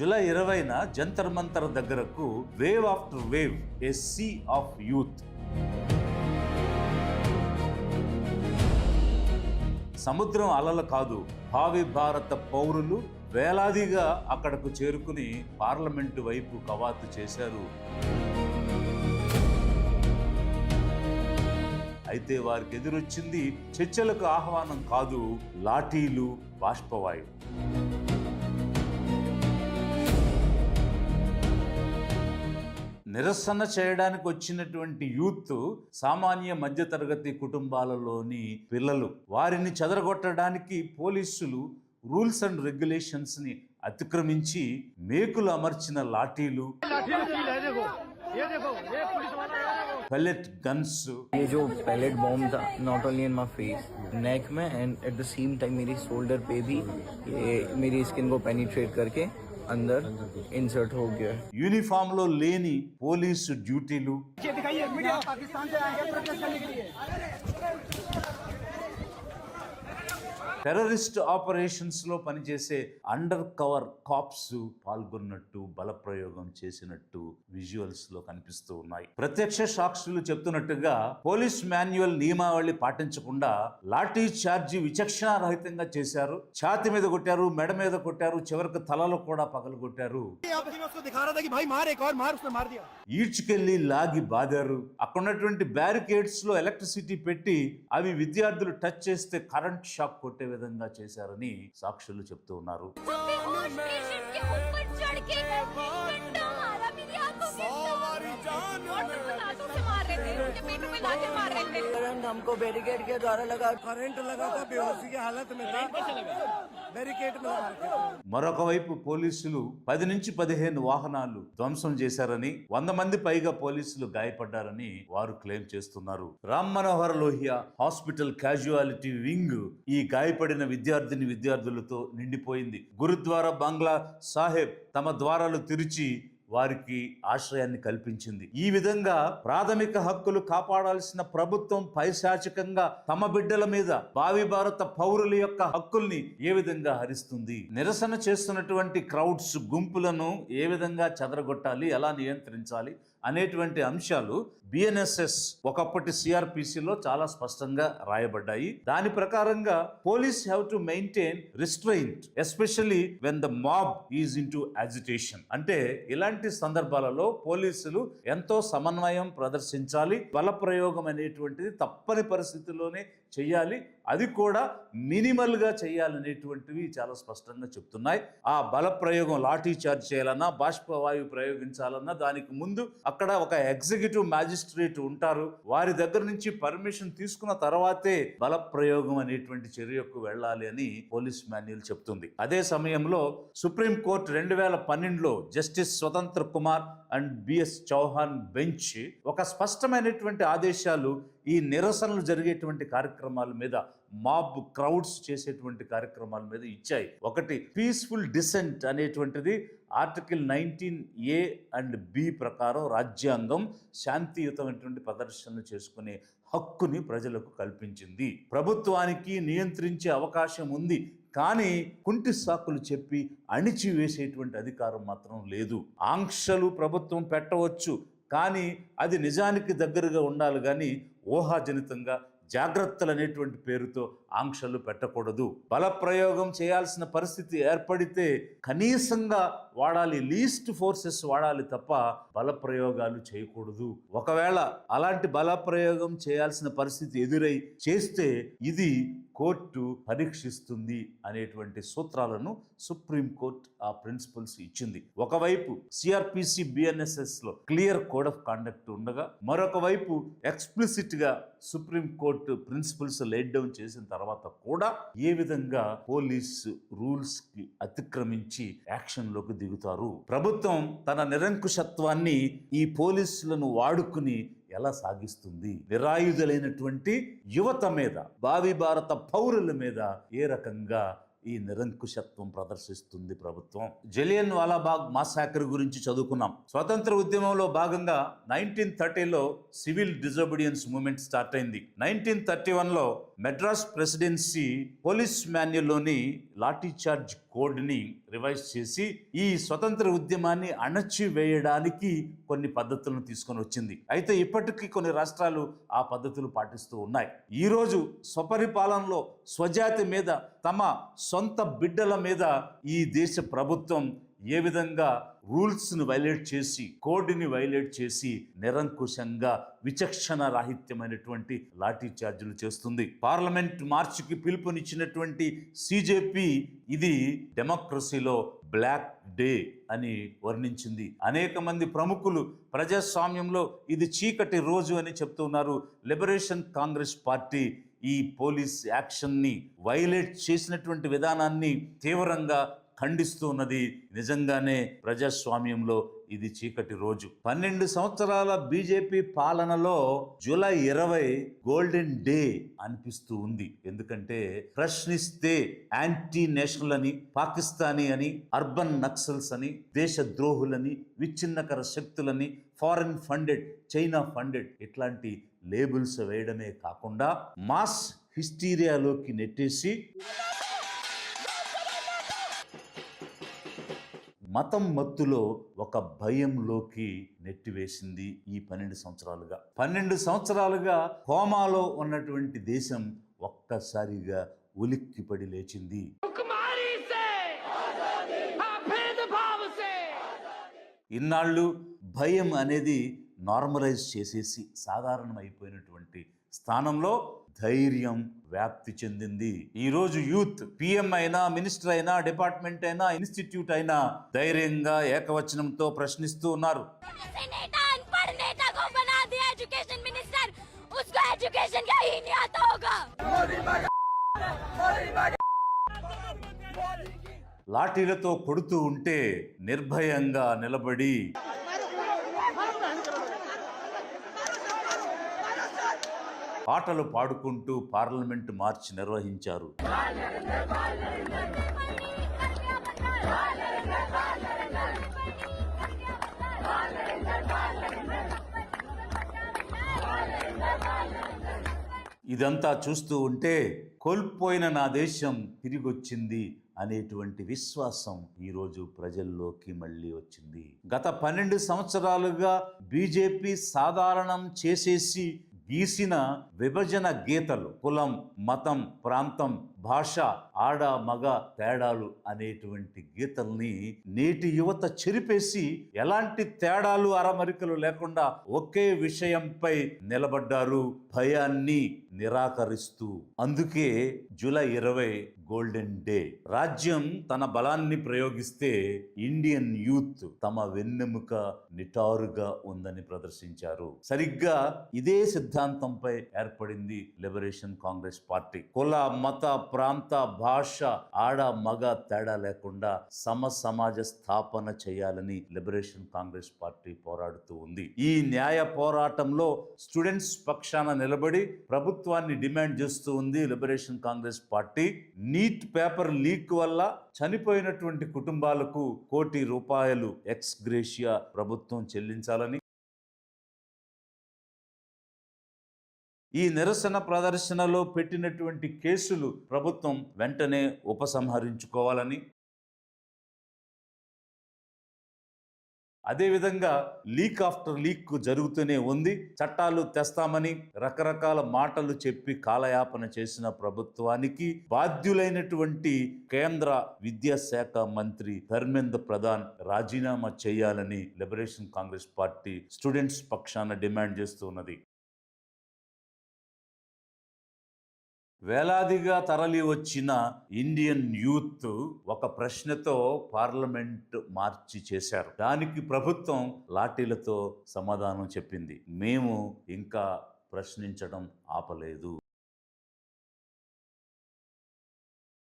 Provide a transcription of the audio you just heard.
July 20న Jantar Mantar దగ్గరకు wave after wave, A C of youth. సముద్రం అలలు కాదు, భావి భారత పౌరులు వేలాదిగా అక్కడకు చేరుకుని పార్లమెంటు వైపు కవాతు చేశారు. అయితే వారికి ఎదురొచ్చింది చర్చలకు ఆహ్వానం కాదు, లాఠీలు, బాష్పవాయువు. నిరసన చేయడానికి వచ్చినటువంటి యూత్ సామాన్య మధ్యతరగతి కుటుంబాలలోని పిల్లలు. వారిని చెదరగొట్టడానికి పోలీసులు రూల్స్ అండ్ రెగ్యులేషన్స్ ని అతిక్రమించి మేకులు అమర్చిన లాఠీలు, pellet guns. ये जो pellet bomb था, not only in my face, neck में and at the same time मेरी shoulder पे भी ये मेरी skin को penetrate करके अंदर insert हो गया. యూనిఫామ్ లో లేని పోలీసు డ్యూటీలు, టెర్రరిస్ట్ ఆపరేషన్స్ లో పనిచేసే అండర్ కవర్ కాప్స్ పాల్గొన్నట్టు, బలప్రయోగం చేసినట్టు విజువల్స్ లో కనిపిస్తూ ఉన్నాయి. ప్రత్యక్ష సాక్షులు చెప్తున్నట్టుగా పోలీస్ మాన్యువల్ నియమావళి పాటించకుండా లాఠీ చార్జీ విచక్షణారహితంగా చేశారు. ఛాతి మీద కొట్టారు, మెడ మీద కొట్టారు, చివరికి తలలో కూడా పగలగొట్టారు. ఈడ్చుకెళ్లి లాగి బాదారు. అక్కడున్నటువంటి బ్యారికేడ్స్ లో ఎలక్ట్రిసిటీ పెట్టి అవి విద్యార్థులు టచ్ చేస్తే కరెంట్ షాక్ కొట్టే విధంగా చేశారని సాక్షులు చెప్తూ ఉన్నారు. हमको बैरिकेड के द्वारा लगा, करंट लगा था, बेहोशी की हालत में था, बैरिकेड में लगा. మరొక వైపు పోలీసులు 10 నుంచి 15 వాహనాలు ధ్వంసం చేశారని, 100 మంది పైగా పోలీసులు గాయపడ్డారని వారు క్లెయిమ్ చేస్తున్నారు. Ram Manohar Lohia hospital casualty wing ఈ గాయపడిన విద్యార్థులతో నిండిపోయింది. గురుద్వారా బంగ్లా సాహెబ్ తమ ద్వారాలు తెరిచి వారికి ఆశ్రయాన్ని కల్పించింది. ఈ విధంగా ప్రాథమిక హక్కులు కాపాడాల్సిన ప్రభుత్వం పైశాచికంగా తమ బిడ్డల మీద, భావి భారత పౌరుల యొక్క హక్కుల్ని ఏ విధంగా హరిస్తుంది? నిరసన చేస్తున్నటువంటి క్రౌడ్స్, గుంపులను ఏ విధంగా చెదరగొట్టాలి, ఎలా నియంత్రించాలి అనేటువంటి అంశాలు బిఎన్ఎస్ఎస్ ఒకప్పటి సిఆర్పిసిలో చాలా స్పష్టంగా రాయబడ్డాయి. దాని ప్రకారంగా police have to maintain restraint, especially when the mob is into agitation. అంటే ఇలాంటి సందర్భాలలో పోలీసులు ఎంతో సమన్వయం ప్రదర్శించాలి. బల ప్రయోగం అనేటువంటిది తప్పని పరిస్థితుల్లోనే చెయ్యాలి, అది కూడా మినిమల్ గా చేయాలనేటువంటివి చాలా స్పష్టంగా చెప్తున్నాయి. ఆ బల ప్రయోగం, లాఠీ చార్జ్ చేయాలన్నా, బాష్పవాయువు ప్రయోగించాలన్నా దానికి ముందు అక్కడ ఒక ఎగ్జిక్యూటివ్ మ్యాజిస్ట్రేట్ ఉంటారు. వారి దగ్గర నుంచి పర్మిషన్ తీసుకున్న తర్వాతే బల ప్రయోగం అనేటువంటి చర్యకు వెళ్ళాలి అని పోలీస్ మాన్యువల్ చెప్తుంది. అదే సమయంలో సుప్రీం కోర్టు 2012లో justice Swatanter Kumar and BS Chauhan bench ఒక స్పష్టమైనటువంటి ఆదేశాలు ఈ నిరసనలు జరిగేటువంటి కార్యక్రమాల మీద, మాబ్ క్రౌడ్స్ చేసేటువంటి కార్యక్రమాల మీద ఇచ్చాయి. ఒకటి, పీస్ఫుల్ డిసెంట్ అనేటువంటిది ఆర్టికల్ 19A అండ్ B ప్రకారం రాజ్యాంగం శాంతియుతమైనటువంటి ప్రదర్శనలు చేసుకునే హక్కుని ప్రజలకు కల్పించింది. ప్రభుత్వానికి నియంత్రించే అవకాశం ఉంది, కానీ కుంటి సాకులు చెప్పి అణిచివేసేటువంటి అధికారం మాత్రం లేదు. ఆంక్షలు ప్రభుత్వం పెట్టవచ్చు, కానీ అది నిజానికి దగ్గరగా ఉండాలి, కానీ ఊహాజనితంగా జాగ్రత్తలు అనేటువంటి పేరుతో ఆంక్షలు పెట్టకూడదు. బల ప్రయోగం చేయాల్సిన పరిస్థితి ఏర్పడితే కనీసంగా వాడాలి, లీస్ట్ ఫోర్సెస్ వాడాలి తప్ప బల ప్రయోగాలు చేయకూడదు. ఒకవేళ అలాంటి బల ప్రయోగం చేయాల్సిన పరిస్థితి ఎదురై చేస్తే ఇది కోర్టు పరీక్షిస్తుంది అనేటువంటి సూత్రాలను సుప్రీం కోర్టు ఆ ప్రిన్సిపల్స్ ఇచ్చింది. ఒకవైపు సిఆర్పిసి బిఎన్ఎస్ఎస్ లో క్లియర్ కోడ్ ఆఫ్ కాండక్ట్ ఉండగా, మరొక వైపు ఎక్స్ప్లిసిట్ గా supreme court principles laid down చేసిన తర్వాత కూడా ఏ విధంగా పోలీస్ రూల్స్ కి అతిక్రమించి యాక్షన్ లోకి దిగుతారు? ప్రభుత్వం తన నిరంకుశత్వాన్ని ఈ పోలీసులను వాడుకుని ఎలా సాగిస్తుంది? నిరాయుధులైనటువంటి యువత మీద, భావి భారత పౌరుల మీద ఏ రకంగా ఈ నిరంకుశత్వం ప్రదర్శిస్తుంది ప్రభుత్వం. జలియన్ వాలాబాగ్ మాసాకర్ గురించి చదువుకున్నాం. స్వతంత్ర ఉద్యమంలో భాగంగా 1930లో సివిల్ డిజోబీడియన్స్ మూవ్మెంట్ స్టార్ట్ అయింది. 1931లో మెడ్రాస్ ప్రెసిడెన్సీ పోలీస్ మాన్యువల్లోని లాఠీ చార్జ్ కోడ్ని రివైజ్ చేసి ఈ స్వతంత్ర ఉద్యమాన్ని అణచివేయడానికి కొన్ని పద్ధతులను తీసుకొని వచ్చింది. అయితే ఇప్పటికీ కొన్ని రాష్ట్రాలు ఆ పద్ధతులు పాటిస్తూ ఉన్నాయి. ఈరోజు స్వపరిపాలనలో స్వజాతి మీద, తమ సొంత బిడ్డల మీద ఈ దేశ ప్రభుత్వం ఏ విధంగా రూల్స్ను వైలేట్ చేసి, కోడ్ని వైలేట్ చేసి నిరంకుశంగా విచక్షణ రాహిత్యమైనటువంటి లాఠీ చార్జీలు చేస్తుంది. పార్లమెంట్ మార్చికి పిలుపునిచ్చినటువంటి సిజేపీ ఇది డెమోక్రసీలో బ్లాక్ డే అని వర్ణించింది. అనేక మంది ప్రముఖులు ప్రజాస్వామ్యంలో ఇది చీకటి రోజు అని చెప్తున్నారు. లిబరేషన్ కాంగ్రెస్ పార్టీ ఈ పోలీస్ యాక్షన్ని వైలేట్ చేసినటువంటి విధానాన్ని తీవ్రంగా ఖండిస్తూ ఉన్నది. నిజంగానే ప్రజాస్వామ్యంలో ఇది చీకటి రోజు. 12 సంవత్సరాల బీజేపీ పాలనలో జూలై 20 గోల్డెన్ డే అనిపిస్తూ ఉంది. ఎందుకంటే ప్రశ్నిస్తే యాంటీ నేషనల్ అని, పాకిస్తానీ అని, అర్బన్ నక్సల్స్ అని, దేశ ద్రోహులని, విచ్ఛిన్నకర శక్తులని, ఫారెన్ ఫండెడ్, చైనా ఫండెడ్ ఇట్లాంటి లేబుల్స్ వేయడమే కాకుండా మాస్ హిస్టీరియాలోకి నెట్టేసి మతం మత్తులో ఒక భయంలోకి నెట్టివేసింది ఈ 12 సంవత్సరాలుగా. 12 సంవత్సరాలుగా కోమాలో ఉన్నటువంటి దేశం ఒక్కసారిగా ఉలిక్కిపడి లేచింది. ఇన్నాళ్ళు భయం అనేది నార్మలైజ్ చేసేసి సాధారణం అయిపోయినటువంటి స్థానంలో ధైర్యం వ్యాప్తి చెందింది. ఈరోజు యూత్ పిఎం అయినా, మినిస్టర్ అయినా, డిపార్ట్మెంట్ అయినా, ఇన్స్టిట్యూట్ అయినా ధైర్యంగా ఏకవచనంతో ప్రశ్నిస్తూ ఉన్నారు. లాఠీలతో కొడుతూ ఉంటే నిర్భయంగా నిలబడి పాటలు పాడుకుంటూ పార్లమెంటు మార్చ్ నిర్వహించారు. ఇదంతా చూస్తూ ఉంటే కోల్పోయిన నా దేశం తిరిగొచ్చింది అనేటువంటి విశ్వాసం ఈరోజు ప్రజల్లోకి మళ్ళీ వచ్చింది. గత 12 సంవత్సరాలుగా బీజేపీ సాధారణం చేసేసి గీసిన విభజన గీతలు, కులం, మతం, ప్రాంతం, భాష, ఆడ మగ తేడాలు అనేటువంటి గీతల్ని నేటి యువత చెరిపేసి ఎలాంటి తేడాలు అరమరికలు లేకుండా ఒకే విషయంపై నిలబడ్డారు, భయాన్ని నిరాకరిస్తూ. అందుకే జూలై 20 గోల్డెన్ డే. రాజ్యం తన బలాన్ని ప్రయోగిస్తే ఇండియన్ యూత్ తమ వెన్నెముక నిటారుగా ఉందని ప్రదర్శించారు. సరిగ్గా ఇదే సిద్ధాంతంపై ఏర్పడింది లిబరేషన్ కాంగ్రెస్ పార్టీ. కుల, మత, ప్రాంత, భాష, ఆడ మగ తేడా లేకుండా సమాజ స్థాపన చేయాలని లిబరేషన్ కాంగ్రెస్ పార్టీ పోరాడుతూ ఉంది. ఈ న్యాయ పోరాటంలో స్టూడెంట్స్ పక్షాన నిలబడి ప్రభుత్వాన్ని డిమాండ్ చేస్తూ ఉంది liberation Congress party. Neat paper leak వల్ల చనిపోయినటువంటి కుటుంబాలకు ₹1 కోటి ఎక్స్ గ్రేషియా ప్రభుత్వం చెల్లించాలని, ఈ నిరసన ప్రదర్శనలో పెట్టినటువంటి కేసులు ప్రభుత్వం వెంటనే ఉపసంహరించుకోవాలని, అదేవిధంగా లీక్ ఆఫ్టర్ లీక్ జరుగుతూనే ఉంది. చట్టాలు తెస్తామని రకరకాల మాటలు చెప్పి కాలయాపన చేసిన ప్రభుత్వానికి బాధ్యులైనటువంటి కేంద్ర విద్యాశాఖ మంత్రి ధర్మేంద్ర ప్రధాన్ రాజీనామా చేయాలని లిబరేషన్ కాంగ్రెస్ పార్టీ స్టూడెంట్స్ పక్షాన డిమాండ్ చేస్తూ ఉన్నది. వేలాదిగా తరలి వచ్చిన ఇండియన్ యూత్ ఒక ప్రశ్నతో పార్లమెంట్ మార్చి చేశారు. దానికి ప్రభుత్వం లాఠీలతో సమాధానం చెప్పింది. మేము ఇంకా ప్రశ్నించడం ఆపలేదు.